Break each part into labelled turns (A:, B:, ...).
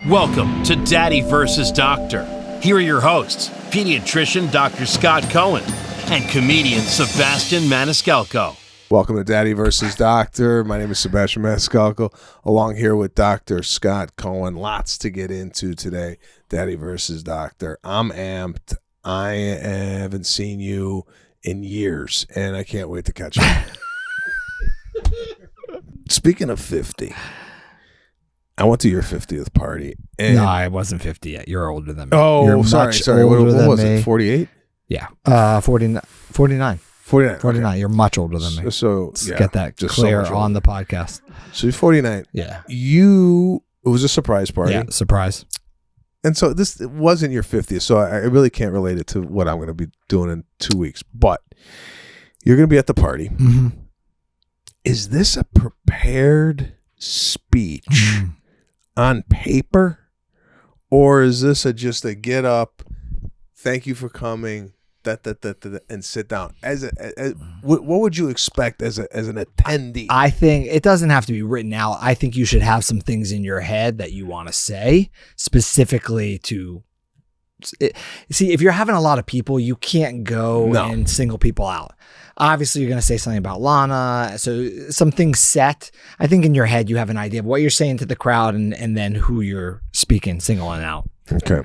A: Welcome to Daddy vs. Doctor. Here are your hosts, pediatrician Dr. Scott Cohen and comedian Sebastian Maniscalco.
B: Welcome to Daddy vs. Doctor. My name is Sebastian Maniscalco, along here with Dr. Scott Cohen. Lots to get into today. Daddy vs. Doctor. I'm amped. I haven't seen you in years, and I can't wait to catch up. Speaking of 50, I went to your 50th party. And
C: no, I wasn't 50 yet. You're older than me.
B: Oh,
C: You're
B: sorry. What was it, 48?
C: Yeah. 49. 49. You're much older than me.
B: So
C: Let's get that clear on the podcast.
B: So you're 49.
C: Yeah.
B: It was a surprise party.
C: Yeah, surprise.
B: And so this wasn't your 50th, so I really can't relate it to what I'm going to be doing in 2 weeks. But you're going to be at the party.
C: Mm-hmm.
B: Is this a prepared speech on paper? Or is this just a get up, thank you for coming, and sit down? What would you expect as an attendee?
C: I think it doesn't have to be written out. I think you should have some things in your head that you want to say specifically to. See, if you're having a lot of people, you can't go and single people out. Obviously, you're going to say something about Lana. So something set. I think in your head, you have an idea of what you're saying to the crowd and then who you're speaking, singling out.
B: Okay.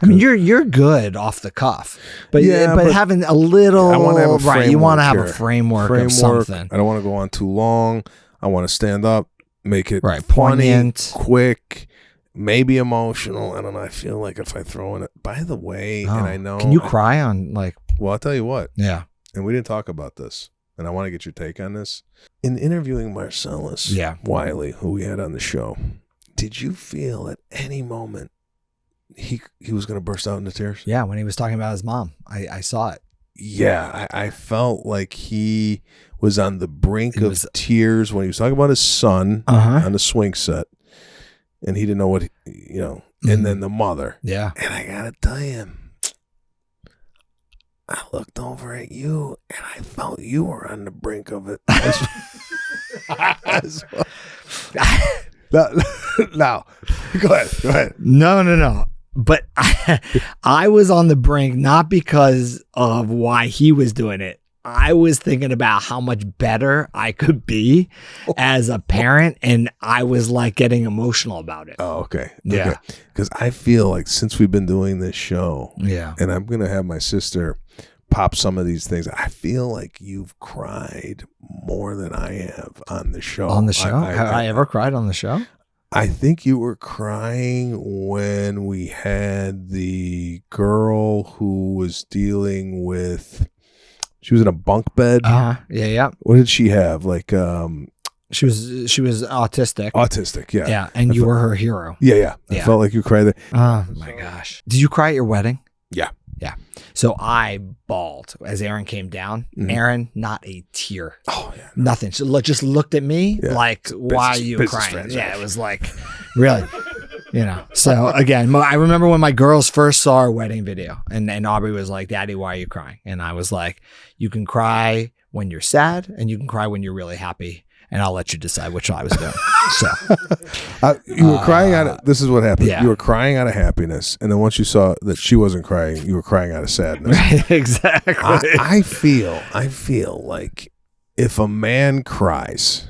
C: I mean, you're good off the cuff, but having a little,
B: I want to have a framework.
C: You want to have a framework of something.
B: I don't want to go on too long. I want to stand up, make it funny,
C: poignant,
B: quick, maybe emotional. I don't know. I feel like if I throw in it, by the way, and I know.
C: Can you cry on
B: Well, I'll tell you what.
C: Yeah.
B: And we didn't talk about this, and I want to get your take on this. In interviewing Marcellus Wiley, who we had on the show, did you feel at any moment he was going to burst out into tears?
C: Yeah, when he was talking about his mom, I saw it.
B: Yeah, I felt like he was on the brink of tears when he was talking about his son on the swing set, and he didn't know what, and then the mother.
C: Yeah.
B: And I got to tell you, I looked over at you, and I felt you were on the brink of it. As well. No, go ahead.
C: No. But I was on the brink, not because of why he was doing it. I was thinking about how much better I could be as a parent, and I was getting emotional about it.
B: Oh, okay.
C: Yeah.
B: Because I feel like since we've been doing this show, and I'm going to have my sister pop some of these things, I feel like you've cried more than I have on the show.
C: On the show? Have I ever cried on the show?
B: I think you were crying when we had the girl who was dealing with, she was in a bunk bed.
C: Yeah.
B: What did she have?
C: She was autistic.
B: Autistic, yeah.
C: Yeah, and you were her hero.
B: Yeah. I felt like you cried there.
C: Oh my gosh. Did you cry at your wedding?
B: Yeah.
C: Yeah. So I bawled as Aaron came down.
B: Mm-hmm.
C: Aaron, not a tear.
B: Oh, yeah.
C: Nothing. She just looked at me why are you crying? Yeah, it was really, So again, I remember when my girls first saw our wedding video and Aubrey was like, Daddy, why are you crying? And I was like, you can cry when you're sad and you can cry when you're really happy. And I'll let you decide which I was doing. So
B: you were crying out of, this is what happened.
C: Yeah.
B: You were crying out of happiness. And then once you saw that she wasn't crying, you were crying out of sadness.
C: Right, exactly.
B: I feel like if a man cries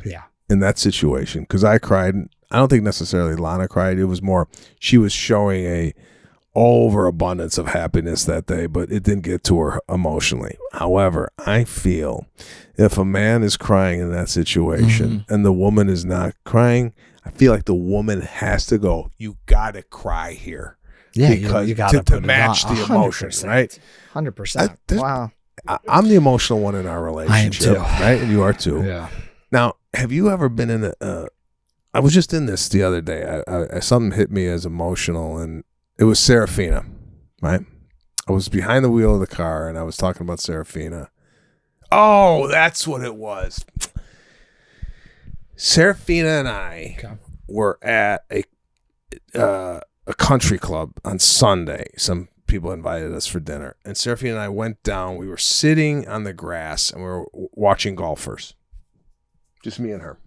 B: in that situation, because I cried, I don't think necessarily Lana cried. It was more, she was showing a overabundance of happiness that day, but it didn't get to her emotionally. However, I feel if a man is crying in that situation and the woman is not crying, I feel like the woman has to go, you got to cry here.
C: Yeah,
B: because
C: you got
B: to match the emotion, right?
C: 100%. Wow.
B: I'm the emotional one in our relationship.
C: I am too.
B: Right? And you are too.
C: Yeah.
B: Now, have you ever been in I was just in this the other day. Something hit me as emotional, and it was Serafina, right? I was behind the wheel of the car, and I was talking about Serafina. Oh, that's what it was. Serafina and I were at a country club on Sunday. Some people invited us for dinner, and Serafina and I went down. We were sitting on the grass, and we were watching golfers. Just me and her.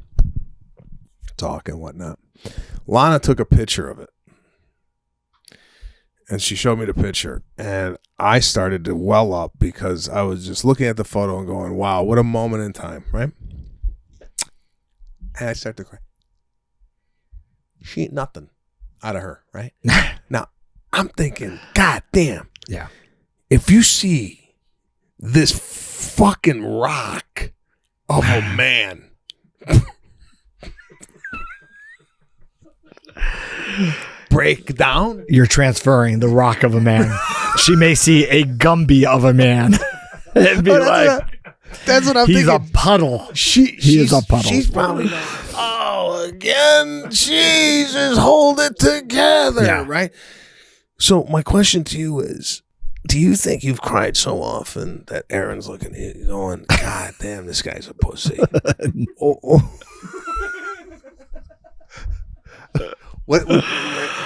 B: Talk and whatnot. Lana took a picture of it. and she showed me the picture, and I started to well up because I was just looking at the photo and going, wow, what a moment in time, right? And I started to cry. She ain't nothing out of her, right? Now, I'm thinking, God damn.
C: Yeah.
B: If you see this fucking rock of a man break down,
C: you're transferring the rock of a man. She may see a Gumby of a man and be
B: that's what I'm
C: he's
B: thinking.
C: A puddle.
B: He is
C: a puddle.
B: She's probably like, oh, again, Jesus, hold it together, right? So my question to you is, do you think you've cried so often that Aaron's looking at you going, God damn, this guy's a pussy? What?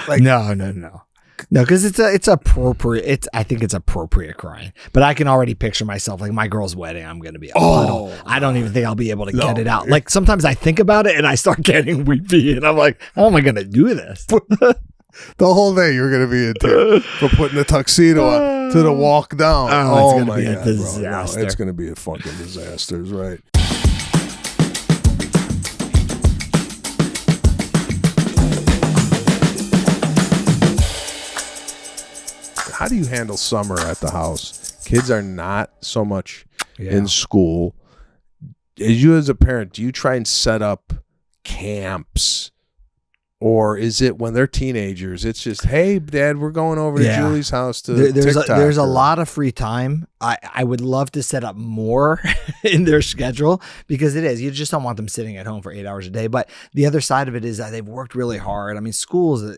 B: Like,
C: No, because it's appropriate. I think it's appropriate crying, but I can already picture myself like my girl's wedding. I'm gonna be a puddle. I don't even think I'll be able to get it out. Like sometimes I think about it and I start getting weepy, and I'm like, how am I gonna do this?
B: The whole day you're gonna be in tears for putting the tuxedo on to the walk down.
C: Oh, it's gonna be
B: God,
C: a disaster.
B: Bro. No, it's gonna be a fucking disaster, right? How do you handle summer at the house? Kids are not so much in school. As you as a parent, do you try and set up camps? Or is it when they're teenagers, it's just, hey, Dad, we're going over to Julie's house to
C: there's a lot of free time. I would love to set up more in their schedule because it is. You just don't want them sitting at home for 8 hours a day. But the other side of it is that they've worked really hard. I mean, school is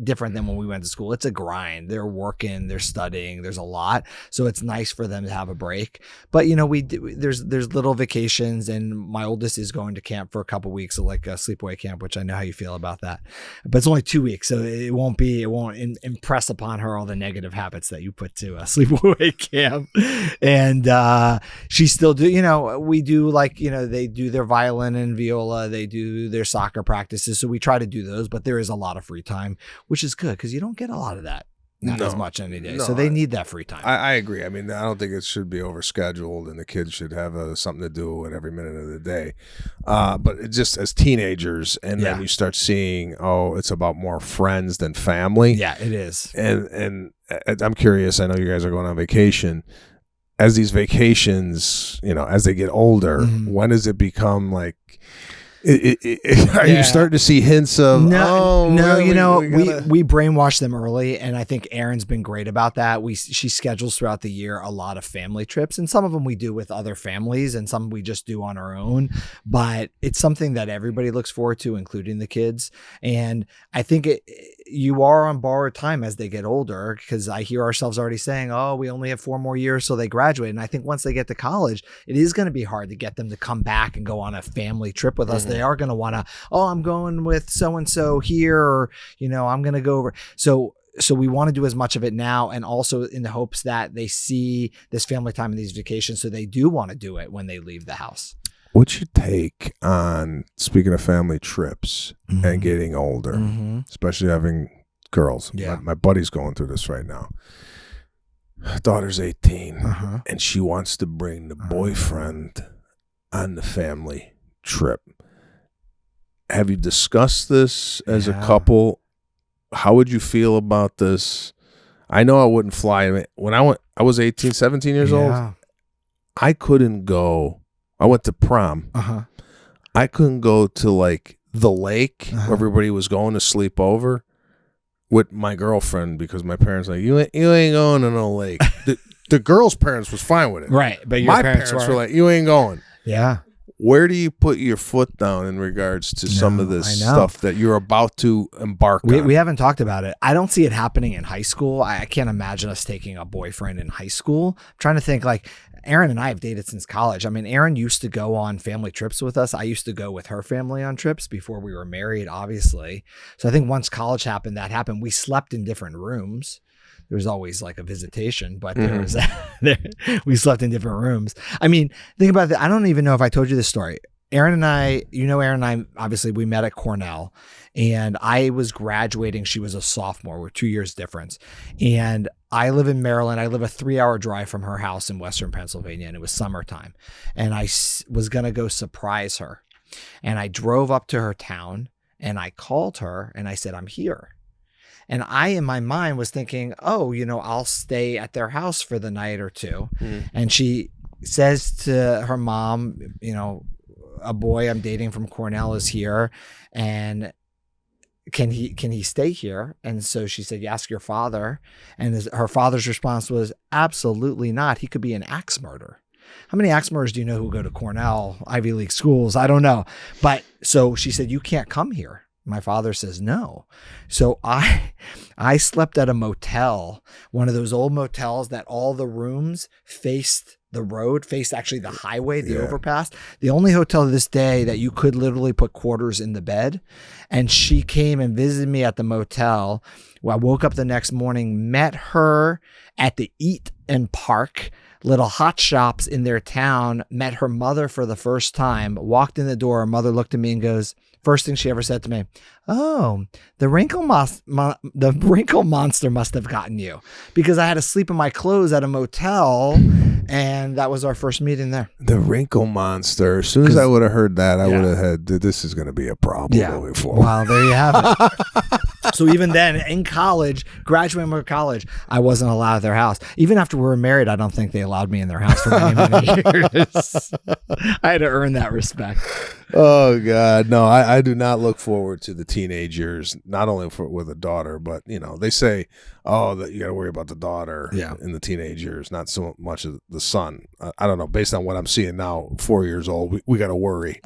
C: different than when we went to school. It's a grind. They're working, they're studying. There's a lot. So it's nice for them to have a break. But, you know, there's little vacations, and my oldest is going to camp for a couple weeks, like a sleepaway camp, which I know how you feel about that. But it's only 2 weeks, so it won't impress upon her all the negative habits that you put to a sleepaway camp. And she still do, you know, we do like, you know, they do their violin and viola, they do their soccer practices. So we try to do those, but there is a lot of free time, which is good because you don't get a lot of that. Not as much any day. So they need that free time.
B: I agree. I mean, I don't think it should be overscheduled, and the kids should have something to do at every minute of the day. But it just as teenagers, and then you start seeing, it's about more friends than family.
C: Yeah, it is.
B: And I'm curious. I know you guys are going on vacation. As these vacations, you know, as they get older, when does it become like? Are you starting to see hints of
C: we brainwash them early, and I think Erin's been great about that. She schedules throughout the year a lot of family trips, and some of them we do with other families and some we just do on our own, but it's something that everybody looks forward to, including the kids. And I think you are on borrowed time as they get older, because I hear ourselves already saying, we only have 4 more years till they graduate. And I think once they get to college, it is going to be hard to get them to come back and go on a family trip with us. They are going to want to, I'm going with so-and-so here, or, you know, I'm going to go over. So we want to do as much of it now, and also in the hopes that they see this family time and these vacations, so they do want to do it when they leave the house.
B: What's your take on, speaking of family trips and getting older, especially having girls?
C: Yeah.
B: My buddy's going through this right now. Daughter's 18, and she wants to bring the boyfriend on the family trip. Have you discussed this as a couple? How would you feel about this? I know I wouldn't fly. When I was 18, 17 years old. I couldn't go. I went to prom. I couldn't go to like the lake where everybody was going to sleep over with my girlfriend, because my parents were like, you ain't going to no lake. The girl's parents was fine with it.
C: Right. But
B: my parents were like, you ain't going.
C: Yeah.
B: Where do you put your foot down in regards to some of this stuff that you're about to embark on?
C: We haven't talked about it. I don't see it happening in high school. I can't imagine us taking a boyfriend in high school. I'm trying to think, like, Erin and I have dated since college. I mean, Erin used to go on family trips with us. I used to go with her family on trips before we were married, obviously. So I think once college happened, that happened. We slept in different rooms. There was always like a visitation, but there was we slept in different rooms. I mean, think about that. I don't even know if I told you this story. Aaron and I, obviously we met at Cornell, and I was graduating. She was a sophomore. We're 2 years difference. And I live in Maryland. I live a 3-hour drive from her house in Western Pennsylvania, and it was summertime. And I was going to go surprise her. And I drove up to her town, and I called her, and I said, I'm here. And I, in my mind, was thinking, oh, I'll stay at their house for the night or two. And she says to her mom, a boy I'm dating from Cornell is here, and can he stay here? And so she said, you ask your father. And her father's response was, absolutely not. He could be an axe murderer. How many axe murderers do you know who go to Cornell, Ivy League schools? I don't know. But so she said, you can't come here. My father says no. So I slept at a motel, one of those old motels that all the rooms faced the road, faced actually the highway, the overpass. The only hotel to this day that you could literally put quarters in the bed. And she came and visited me at the motel. Well, I woke up the next morning, met her at the Eat and Park, little hot shops in their town, met her mother for the first time, walked in the door. Her mother looked at me and goes, first thing she ever said to me, oh, the wrinkle monster must have gotten you, because I had to sleep in my clothes at a motel, and that was our first meeting there.
B: The wrinkle monster. As soon as I would have heard that, I would have had, this is going to be a problem going forward.
C: Well, there you have it. So even then, in college, graduating from college, I wasn't allowed at their house. Even after we were married, I don't think they allowed me in their house for many years. I had to earn that respect.
B: Oh, God. No, I do not look forward to the teenage years, not only with a daughter, but, they say, oh, that you got to worry about the daughter in the teenage years, not so much of the son. I don't know. Based on what I'm seeing now, 4 years old, we got to worry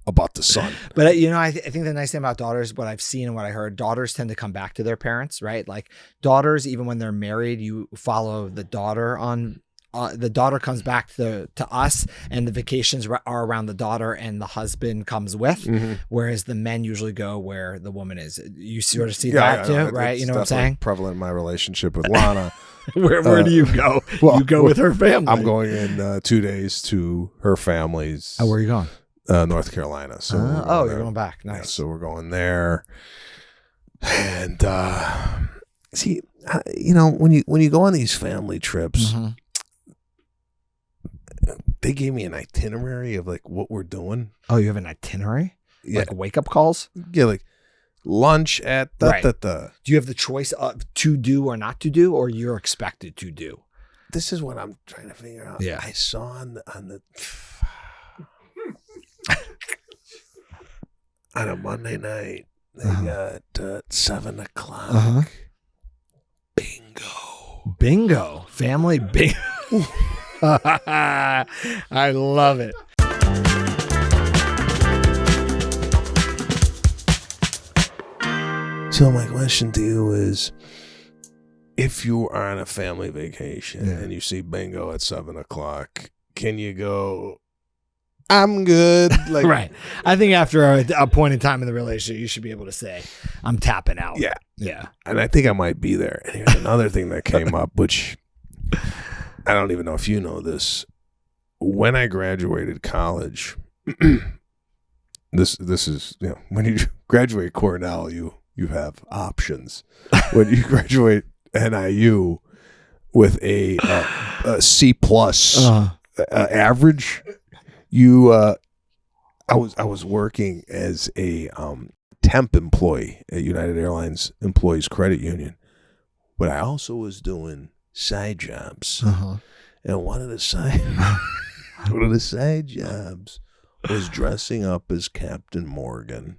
B: about the son.
C: But I think the nice thing about daughters, what I've seen and what I heard, daughters tend to come back to their parents, right? Like daughters, even when they're married, you follow the daughter on. The daughter comes back to us, and the vacations are around the daughter, and the husband comes with, whereas the men usually go where the woman is. You sort of see that too, right? You know what I'm saying?
B: Prevalent in my relationship with Lana.
C: Where do you go? Well, you go with her family.
B: I'm going in 2 days to her family's.
C: Oh, where are you going?
B: North Carolina. So
C: you're going back. Nice.
B: Yeah, so we're going there, and see, when you go on these family trips, they gave me an itinerary of like what we're doing.
C: Oh, you have an itinerary?
B: Yeah.
C: Like wake up calls?
B: Yeah, like lunch at
C: Do you have the choice of to do or not to do, or you're expected to do?
B: This is what I'm trying to figure out.
C: Yeah.
B: I saw on the on a Monday night, they got 7 o'clock.
C: Bingo. Family bingo. I love it.
B: So my question to you is, if you are on a family vacation and you see bingo at 7 o'clock, can you go, I'm good? Like,
C: right. I think after a point in time in the relationship, you should be able to say, I'm tapping out.
B: Yeah.
C: Yeah.
B: And I think I might be there. And here's another thing that came up, which I don't even know if you know this. When I graduated college, this is, when you graduate Cornell, you have options. When you graduate NIU with a C plus average, I was working as a temp employee at United Airlines Employees Credit Union, but I also was doing side jobs, and one of the side jobs was dressing up as Captain Morgan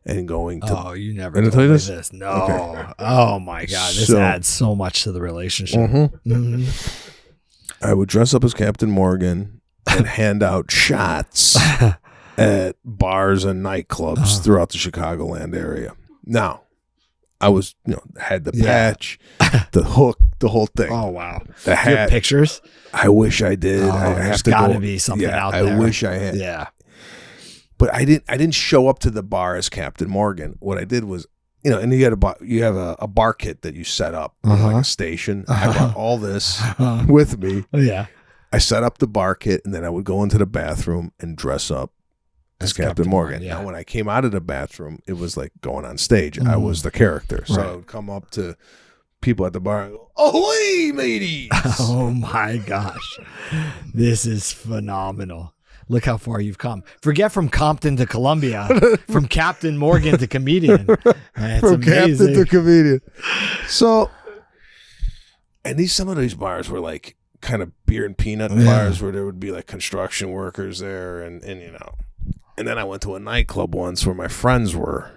B: and going to.
C: Oh, you never told me this. No. Okay. Oh my God, this adds so much to the relationship.
B: I would dress up as Captain Morgan and hand out shots at bars and nightclubs throughout the Chicagoland area. Now, I was, had the patch, the hook, the whole thing.
C: Oh, wow.
B: The hat.
C: You have pictures?
B: I wish I did.
C: There's got to be something out there.
B: I wish I had.
C: Yeah.
B: But I didn't show up to the bar as Captain Morgan. What I did was, and you have a bar kit that you set up like a station. I brought all this with me.
C: Yeah.
B: I set up the bar kit, and then I would go into the bathroom and dress up as Captain Morgan.
C: Yeah.
B: Now, when I came out of the bathroom, it was like going on stage. I was the character. So I would come up to people at the bar and go, "Ahoy, mateys!"
C: Oh my gosh. This is phenomenal. Look how far you've come. Forget from Compton to Columbia, from Captain Morgan to comedian. That's
B: From
C: amazing.
B: Captain to comedian. So, and some of these bars were like kind of beer and peanut bars where there would be like construction workers there, and you know. And then I went to a nightclub once where my friends were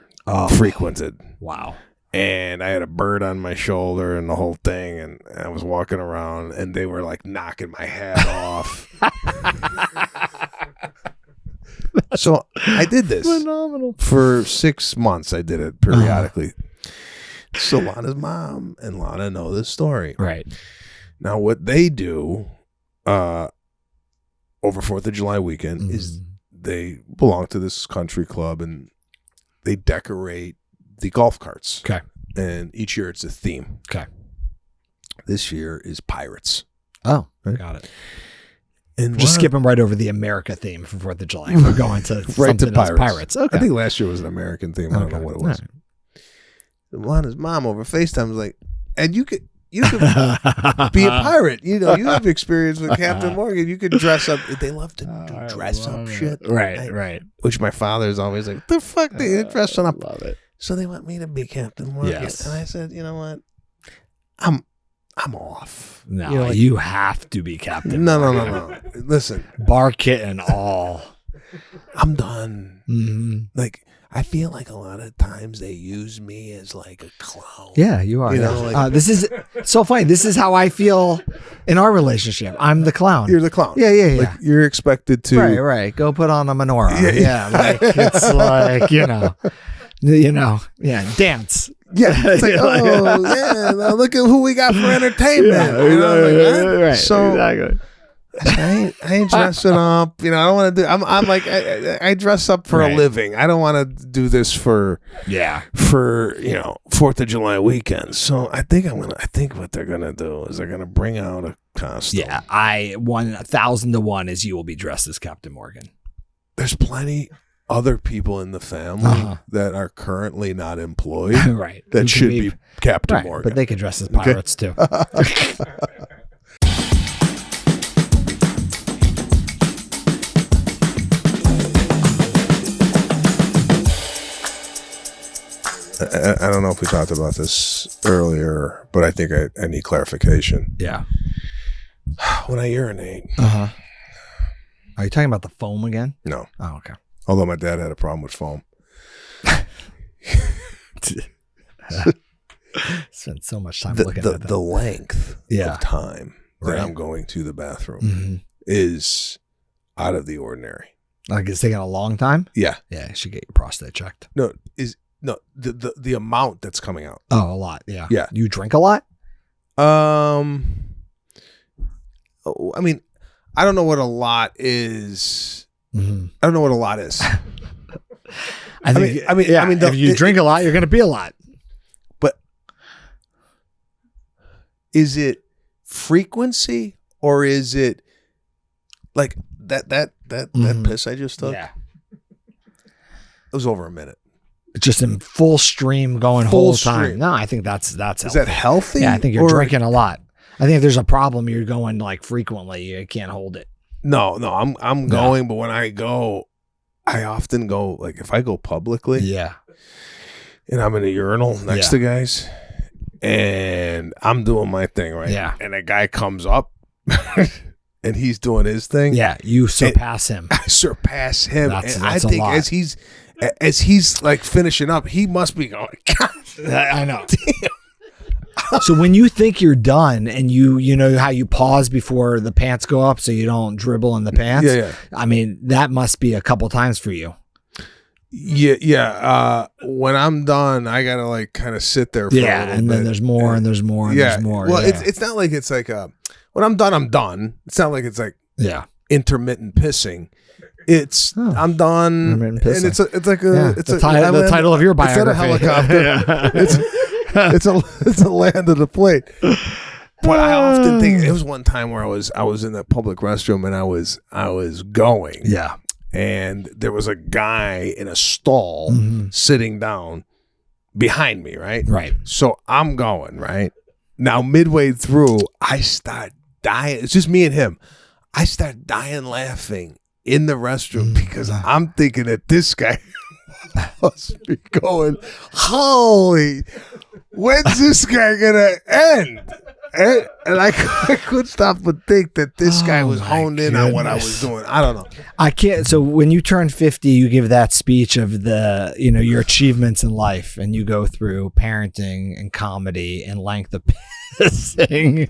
B: frequented.
C: Wow.
B: And I had a bird on my shoulder and the whole thing, and I was walking around, and they were like knocking my hat off. So I did this
C: Phenomenal.
B: for 6 months. I did it periodically. So Lana's mom and Lana know this story.
C: Right.
B: Now, what they do over 4th of July weekend is they belong to this country club, and they decorate the golf carts.
C: Okay.
B: And each year it's a theme.
C: Okay.
B: This year is pirates.
C: Oh,
B: Right?
C: got it.
B: And
C: Just skipping right over the America theme for 4th of July. We're going to
B: right to
C: something else. Pirates. Okay.
B: I think last year was an American theme. I don't know what it was. Right. Lana's mom over FaceTime was like, "And you could be a pirate. You know, you have experience with Captain Morgan. You could dress up." They love to do dress up shit.
C: Right.
B: Which my father's always like, "The fuck they dressing up?"
C: Love it.
B: So they want me to be Captain Morgan.
C: Yes.
B: And I said, "You know what? I'm off."
C: No,
B: you know, like,
C: you have to be Captain.
B: No. Listen,
C: Bar kit and all.
B: I'm done.
C: Mm-hmm.
B: Like, I feel like a lot of times they use me as like a clown.
C: Yeah, you are.
B: You know, like,
C: this is so funny. This is how I feel in our relationship. I'm the clown.
B: You're the clown.
C: Yeah.
B: Like, you're expected to.
C: Right. Go put on a menorah. Yeah. Like, it's like, dance.
B: Yeah, it's like, oh yeah, now look at who we got for entertainment.
C: Right.
B: So
C: exactly.
B: I ain't dressing up. You know, I don't want to do. I'm like I dress up for a living. I don't want to do this for 4th of July weekend. So I think what they're gonna do is they're gonna bring out a costume.
C: Yeah, 1,000 to 1 is you will be dressed as Captain Morgan.
B: There's plenty other people in the family that are currently not employed
C: right.
B: that should be Captain Morgan.
C: But they can dress as pirates too.
B: I don't know if we talked about this earlier, but I think I need clarification.
C: Yeah.
B: When I urinate.
C: Are you talking about the foam again?
B: No.
C: Oh, okay.
B: Although my dad had a problem with foam.
C: Spent so much time looking at that.
B: The length of time that I'm going to the bathroom is out of the ordinary.
C: Like it's taking a long time?
B: Yeah.
C: Yeah, you should get your prostate checked.
B: No, the amount that's coming out.
C: Oh, a lot. Yeah.
B: Yeah.
C: You drink a lot?
B: I mean, I don't know what a lot is. I don't know what a lot is.
C: I mean, if you drink a lot, you're going to be a lot.
B: But is it frequency or is it like that piss I just took?
C: Yeah.
B: It was over a minute.
C: Just in full stream going whole time. No, I think that's healthy.
B: Is that healthy?
C: Yeah, I think you're drinking a lot. I think if there's a problem, you're going like frequently. You can't hold it.
B: No, I'm going, but when I go, I often go like if I go publicly.
C: Yeah.
B: And I'm in a urinal next to guys, and I'm doing my thing, right?
C: Yeah.
B: And a guy comes up, and he's doing his thing.
C: Yeah, you surpass him.
B: I surpass him.
C: That's
B: I think as he's like finishing up, he must be going, God,
C: I know.
B: Damn.
C: So when you think you're done and you know how you pause before the pants go up so you don't dribble in the pants?
B: Yeah.
C: I mean, that must be a couple times for you.
B: Yeah. When I'm done, I gotta like kind of sit there for a little bit.
C: And then there's more and there's more and there's more.
B: Well, it's not like it's like when I'm done, I'm done. It's not like it's like intermittent pissing. It's I'm done, and it's the
C: title of your biography.
B: It's not a helicopter. it's a land of the plane. But I often think it was one time where I was in the public restroom and I was going.
C: Yeah.
B: and there was a guy in a stall sitting down behind me, right?
C: Right.
B: So I'm going, right? Now, midway through, I start dying. It's just me and him. I start dying laughing in the restroom because I'm thinking that this guy must be going, holy, when's this guy going to end? And I couldn't stop but think that this guy was honed in on what I was doing. I don't know.
C: I can't. So when you turn 50, you give that speech of the, your achievements in life, and you go through parenting and comedy and length of pissing,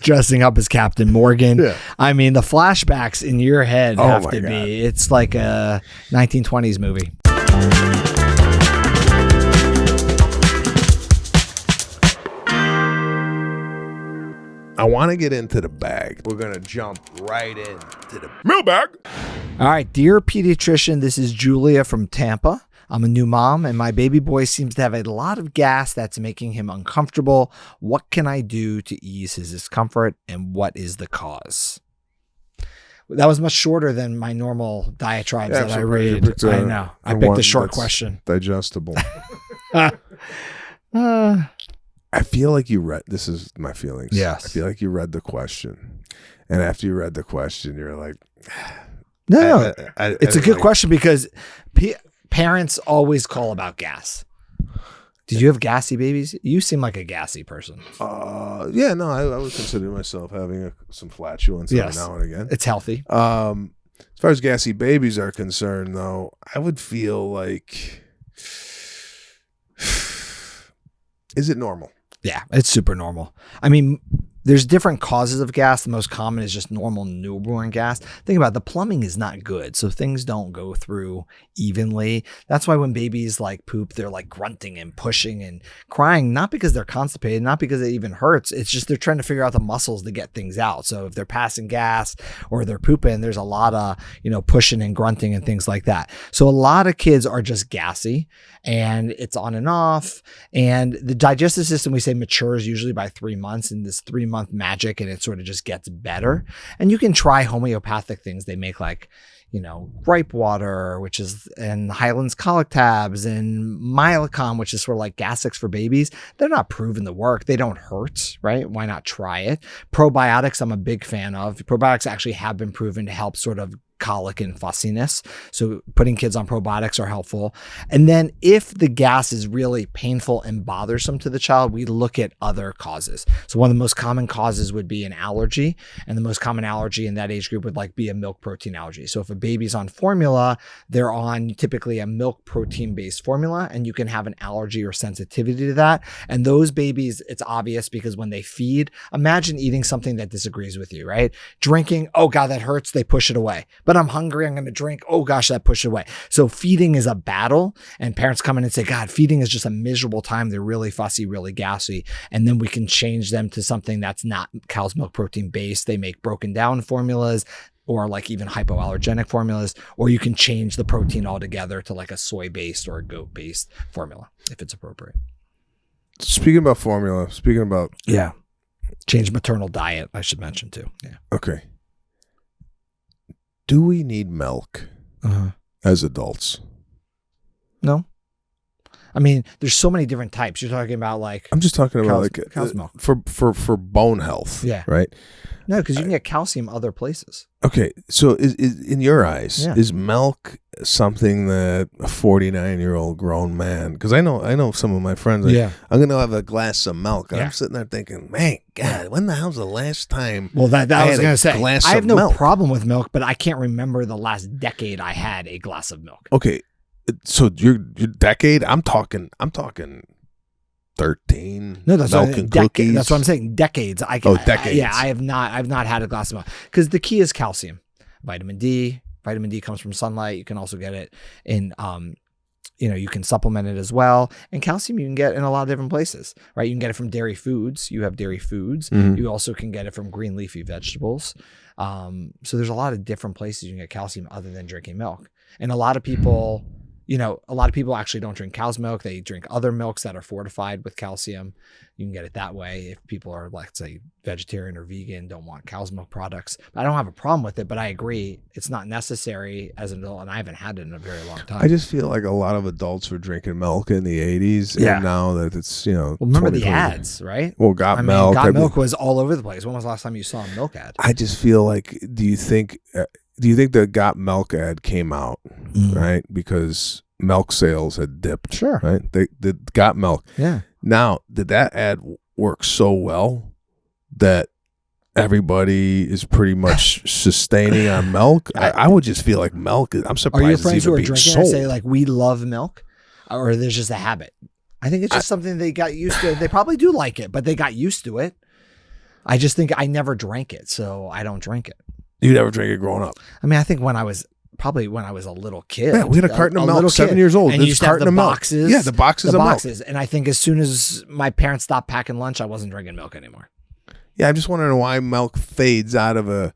C: dressing up as Captain Morgan. Yeah. I mean, the flashbacks in your head have to be, it's like a 1920s movie.
B: I want to get into the bag. We're going to jump right into the mailbag.
C: All right. Dear pediatrician, this is Julia from Tampa. I'm a new mom, and my baby boy seems to have a lot of gas that's making him uncomfortable. What can I do to ease his discomfort, and what is the cause? That was much shorter than my normal diatribes that I read. I know. I picked a short question.
B: Digestible. I feel like you read, this is my feelings.
C: Yes.
B: I feel like you read the question. And after you read the question, you're like,
C: no, it's a good question because parents always call about gas. Did you have gassy babies? You seem like a gassy person.
B: Yeah, no, I would consider myself having some flatulence every now and again.
C: It's healthy.
B: As far as gassy babies are concerned, though, I would feel like, is it normal?
C: Yeah, it's super normal. I mean, there's different causes of gas. The most common is just normal newborn gas. Think about it, the plumbing is not good, so things don't go through evenly. That's why when babies like poop, they're like grunting and pushing and crying, not because they're constipated, not because it even hurts. It's just they're trying to figure out the muscles to get things out. So if they're passing gas or they're pooping, there's a lot of, pushing and grunting and things like that. So a lot of kids are just gassy, and it's on and off. And the digestive system, we say, matures usually by 3 months, in this 3-month magic, and it sort of just gets better. And you can try homeopathic things. They make like, gripe water, which is, and Highland's colic tabs, and Milacom, which is sort of like Gas-X for babies. They're not proven to work. They don't hurt, right? Why not try it? Probiotics, I'm a big fan of. Probiotics actually have been proven to help sort of colic and fussiness. So putting kids on probiotics are helpful. And then if the gas is really painful and bothersome to the child, we look at other causes. So one of the most common causes would be an allergy. And the most common allergy in that age group would be a milk protein allergy. So if a baby's on formula, they're on typically a milk protein based formula, and you can have an allergy or sensitivity to that. And those babies, it's obvious because when they feed, imagine eating something that disagrees with you, right? Drinking, oh God, that hurts. They push it away. But I'm hungry, I'm going to drink. Oh gosh, that pushed away. So feeding is a battle, and parents come in and say, God, feeding is just a miserable time. They're really fussy, really gassy. And then we can change them to something that's not cow's milk protein based. They make broken down formulas, or like even hypoallergenic formulas, or you can change the protein altogether to like a soy based or a goat based formula if it's appropriate.
B: Speaking about formula,
C: change maternal diet, I should mention too. Yeah.
B: Okay. Do we need milk as adults?
C: No. I mean, there's so many different types. You're talking about
B: I'm just talking about
C: cow's milk
B: for bone health.
C: Yeah.
B: Right.
C: No, because you can get calcium other places.
B: Okay. So is in your eyes, is milk something that a 49-year-old grown man, because I know some of my friends, I'm going to have a glass of milk. And I'm sitting there thinking, man, God, when the hell's the last time?
C: Well, that I was going to say, I have no
B: milk?
C: problem with milk, but I can't remember the last decade I had a glass of milk.
B: Okay. So your decade, I'm talking 13.
C: No, that's
B: milk and cookies.
C: That's what I'm saying. Decades.
B: Decades.
C: I've not had a glass of milk, because the key is calcium, vitamin D. Vitamin D comes from sunlight. You can also get it in, you can supplement it as well. And calcium you can get in a lot of different places, right? You can get it from dairy foods. You have dairy foods. Mm-hmm. You also can get it from green leafy vegetables. So there's a lot of different places you can get calcium other than drinking milk. And a lot of people, a lot of people actually don't drink cow's milk. They drink other milks that are fortified with calcium. You can get it that way if people are, like, say, vegetarian or vegan, don't want cow's milk products. I don't have a problem with it, but I agree it's not necessary as an adult, and I haven't had it in a very long time.
B: I just feel like a lot of adults were drinking milk in the 80s, and now that it's,
C: well, remember the ads, right?
B: Well, Milk.
C: Milk was all over the place. When was the last time you saw a milk ad?
B: I just feel like, do you think the Got Milk ad came out, right? Because milk sales had dipped.
C: Sure.
B: Right? They Got Milk.
C: Yeah.
B: Now, did that ad work so well that everybody is pretty much sustaining on milk? I would just feel like milk. I'm surprised.
C: Are your friends who are
B: drinking
C: and say, like, we love milk? Or there's just a habit? I think it's just something they got used to. They probably do like it, but they got used to it. I just think I never drank it, so I don't drink it.
B: You never drank it growing up?
C: I mean, I think when I was a little kid.
B: Yeah, we had a carton of milk, 7 years old.
C: And you used to have the boxes.
B: Yeah, the boxes of milk.
C: And I think as soon as my parents stopped packing lunch, I wasn't drinking milk anymore.
B: Yeah, I'm just wondering why milk fades out of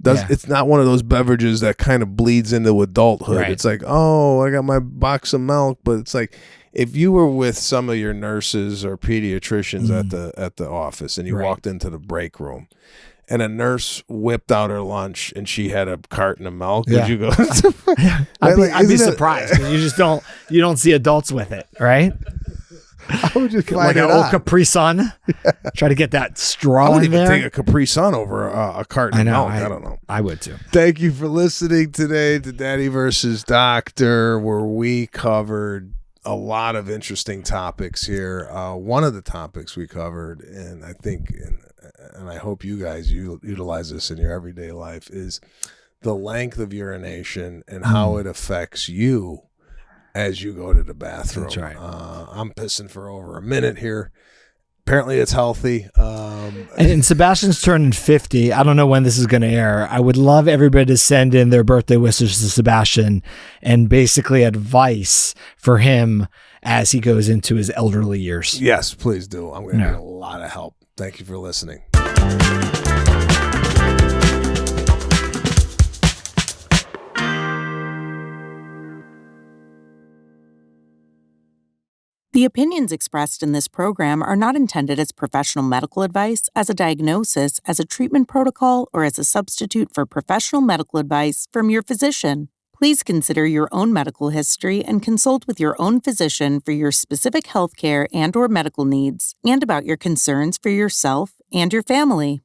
B: it's not one of those beverages that kind of bleeds into adulthood. Right. It's like, oh, I got my box of milk, but it's like, if you were with some of your nurses or pediatricians at the office and you walked into the break room and a nurse whipped out her lunch and she had a carton of milk, would you go?
C: I'd be surprised, because you don't see adults with it, right?
B: I would just
C: like an old Capri Sun. Try to get that straw.
B: I would even
C: there.
B: take a Capri Sun over a carton of milk. I don't know.
C: I would too.
B: Thank you for listening today to Daddy versus Doctor, where we covered a lot of interesting topics here. One of the topics we covered, and I think, and I hope you guys utilize this in your everyday life, is the length of urination and how it affects you as you go to the bathroom.
C: That's right.
B: I'm pissing for over a minute here. Apparently it's healthy.
C: And Sebastian's turning 50. I don't know when this is going to air. I would love everybody to send in their birthday wishes to Sebastian and basically advice for him as he goes into his elderly years.
B: Yes, please do. I'm going to need a lot of help. Thank you for listening.
D: The opinions expressed in this program are not intended as professional medical advice, as a diagnosis, as a treatment protocol, or as a substitute for professional medical advice from your physician. Please consider your own medical history and consult with your own physician for your specific healthcare and/or medical needs and about your concerns for yourself and your family.